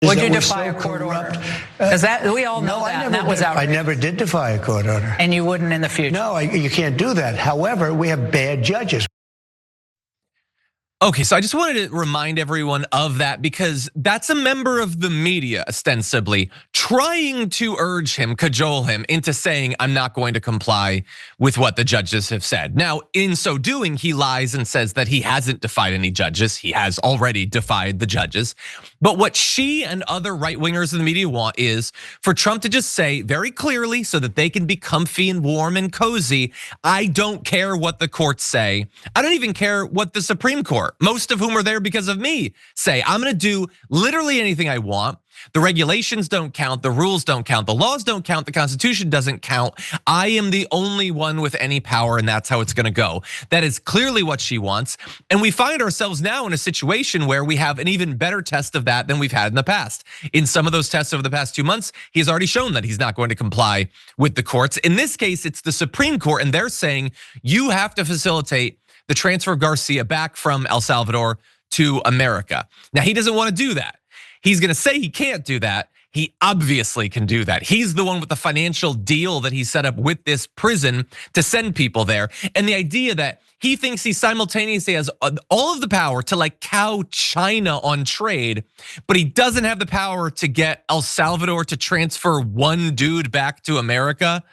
Would you defy a court order? Because we all know that, and that was outrageous. I never did defy a court order. And you wouldn't in the future? No, you can't do that. However, we have bad judges. Okay, so I just wanted to remind everyone of that because that's a member of the media, ostensibly, trying to urge him, cajole him into saying, I'm not going to comply with what the judges have said. Now, in so doing, he lies and says that he hasn't defied any judges. He has already defied the judges. But what she and other right-wingers in the media want is for Trump to just say very clearly so that they can be comfy and warm and cozy, I don't care what the courts say. I don't even care what the Supreme Court, most of whom are there because of me, say. I'm gonna do literally anything I want. The regulations don't count, the rules don't count, the laws don't count, the Constitution doesn't count. I am the only one with any power, and that's how it's gonna go. That is clearly what she wants. And we find ourselves now in a situation where we have an even better test of that than we've had in the past. In some of those tests over the past 2 months, he's already shown that he's not going to comply with the courts. In this case, it's the Supreme Court, and they're saying you have to facilitate the transfer of Garcia back from El Salvador to America. Now, he doesn't want to do that. He's gonna say he can't do that. He obviously can do that. He's the one with the financial deal that he set up with this prison to send people there. And the idea that he thinks he simultaneously has all of the power to like cow China on trade, but he doesn't have the power to get El Salvador to transfer one dude back to America.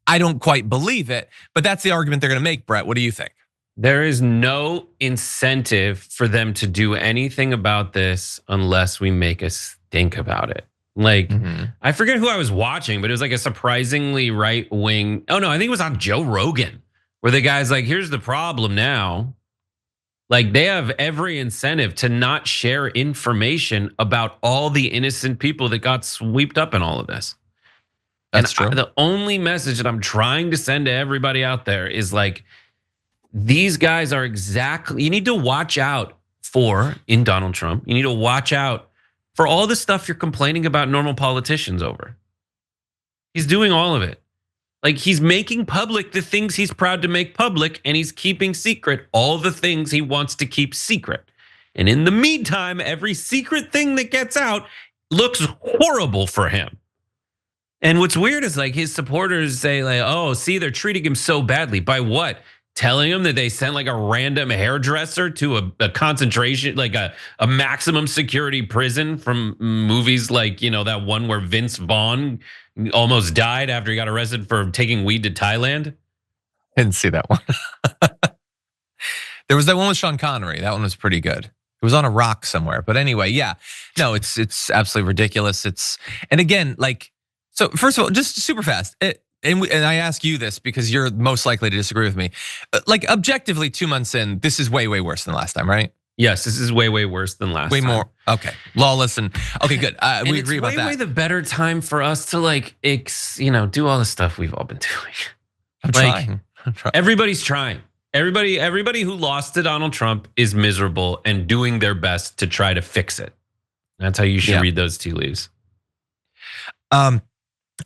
I don't quite believe it, but that's the argument they're gonna make, Brett. What do you think? There is no incentive for them to do anything about this unless we make us think about it. Like, I forget who I was watching, but it was like a surprisingly right wing. Oh no, I think it was on Joe Rogan, where the guy's like, here's the problem now. Like, they have every incentive to not share information about all the innocent people that got swept up in all of this. That's true. The only message that I'm trying to send to everybody out there is like, these guys are exactly, you need to watch out for in Donald Trump. You need to watch out for all the stuff you're complaining about normal politicians over. He's doing all of it. Like, he's making public the things he's proud to make public, and he's keeping secret all the things he wants to keep secret. And in the meantime, every secret thing that gets out looks horrible for him. And what's weird is like his supporters say like, oh, see, they're treating him so badly. By what? Telling him that they sent like a random hairdresser to a concentration, like a maximum security prison from movies like, that one where Vince Vaughn almost died after he got arrested for taking weed to Thailand. Didn't see that one. There was that one with Sean Connery. That one was pretty good. It was on a rock somewhere. But anyway, yeah, no, it's absolutely ridiculous. And again, like, so first of all, just super fast. And I ask you this because you're most likely to disagree with me. Like, objectively, 2 months in, this is way, way worse than last time, right? Yes, this is way, way worse than last time. Way more, okay. Lawless and, okay, good. We agree about that. It's way, way the better time for us to like, do all the stuff we've all been doing. I'm trying. Everybody's trying. Everybody who lost to Donald Trump is miserable and doing their best to try to fix it. That's how you should read those tea leaves.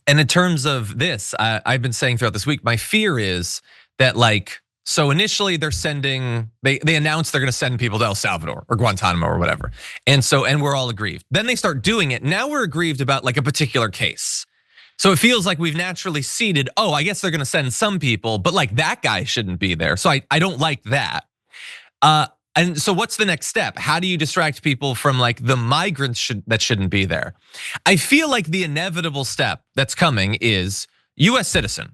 And in terms of this, I've been saying throughout this week, my fear is that like, so initially they're sending, they announced they're gonna send people to El Salvador or Guantanamo or whatever. And we're all aggrieved. Then they start doing it. Now we're aggrieved about like a particular case. So it feels like we've naturally seeded, oh, I guess they're gonna send some people, but like that guy shouldn't be there. So I don't like that. And so what's the next step? How do you distract people from like the migrants that shouldn't be there? I feel like the inevitable step that's coming is US citizen.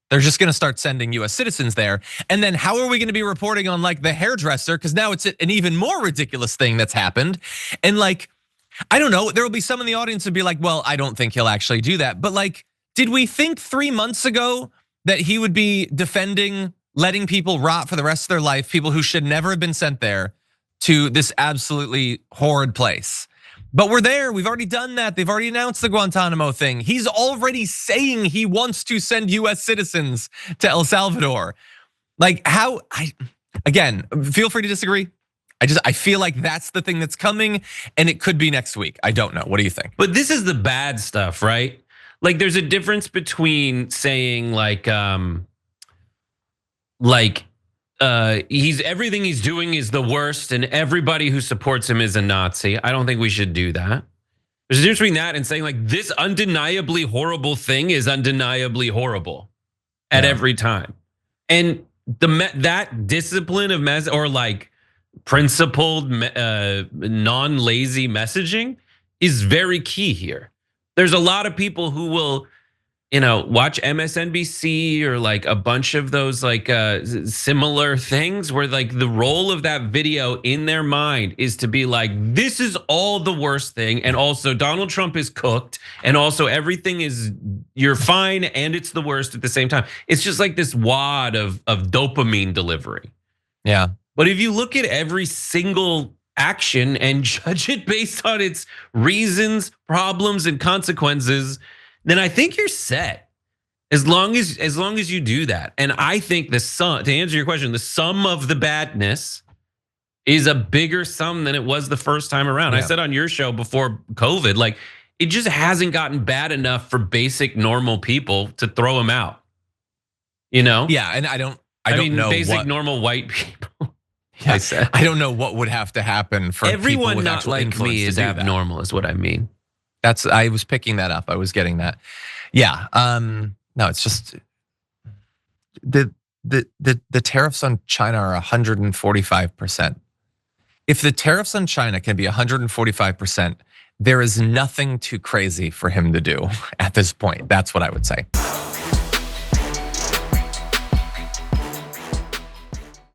They're just gonna start sending US citizens there. And then how are we gonna be reporting on like the hairdresser? Because now it's an even more ridiculous thing that's happened. And like, I don't know, there will be some in the audience who'd be like, well, I don't think he'll actually do that. But like, did we think 3 months ago that he would be defending letting people rot for the rest of their life, people who should never have been sent there to this absolutely horrid place? But we're there, we've already done that. They've already announced the Guantanamo thing. He's already saying he wants to send US citizens to El Salvador. Like again, feel free to disagree. I feel like that's the thing that's coming and it could be next week. I don't know, what do you think? But this is the bad stuff, right? Like there's a difference between saying everything he's doing is the worst and everybody who supports him is a Nazi. I don't think we should do that. There's a difference between that and saying like this undeniably horrible thing is undeniably horrible at every time. And that discipline of or like principled, non-lazy messaging is very key here. There's a lot of people who will, watch MSNBC or like a bunch of those like similar things where like the role of that video in their mind is to be like, this is all the worst thing. And also Donald Trump is cooked. And also everything is, you're fine and it's the worst at the same time. It's just like this wad of dopamine delivery. Yeah. But if you look at every single action and judge it based on its reasons, problems, and consequences, then I think you're set. As long as you do that. And I think to answer your question, the sum of the badness is a bigger sum than it was the first time around. I said on your show before COVID, like it just hasn't gotten bad enough for basic normal people to throw them out. Yeah, and I don't know basic normal white people. Yeah, I don't know what would have to happen for everyone people with not actual like influence me to is do abnormal, that. is what I mean. I was picking that up. I was getting that. Yeah. No, it's just the tariffs on China are 145%. If the tariffs on China can be 145%, there is nothing too crazy for him to do at this point. That's what I would say.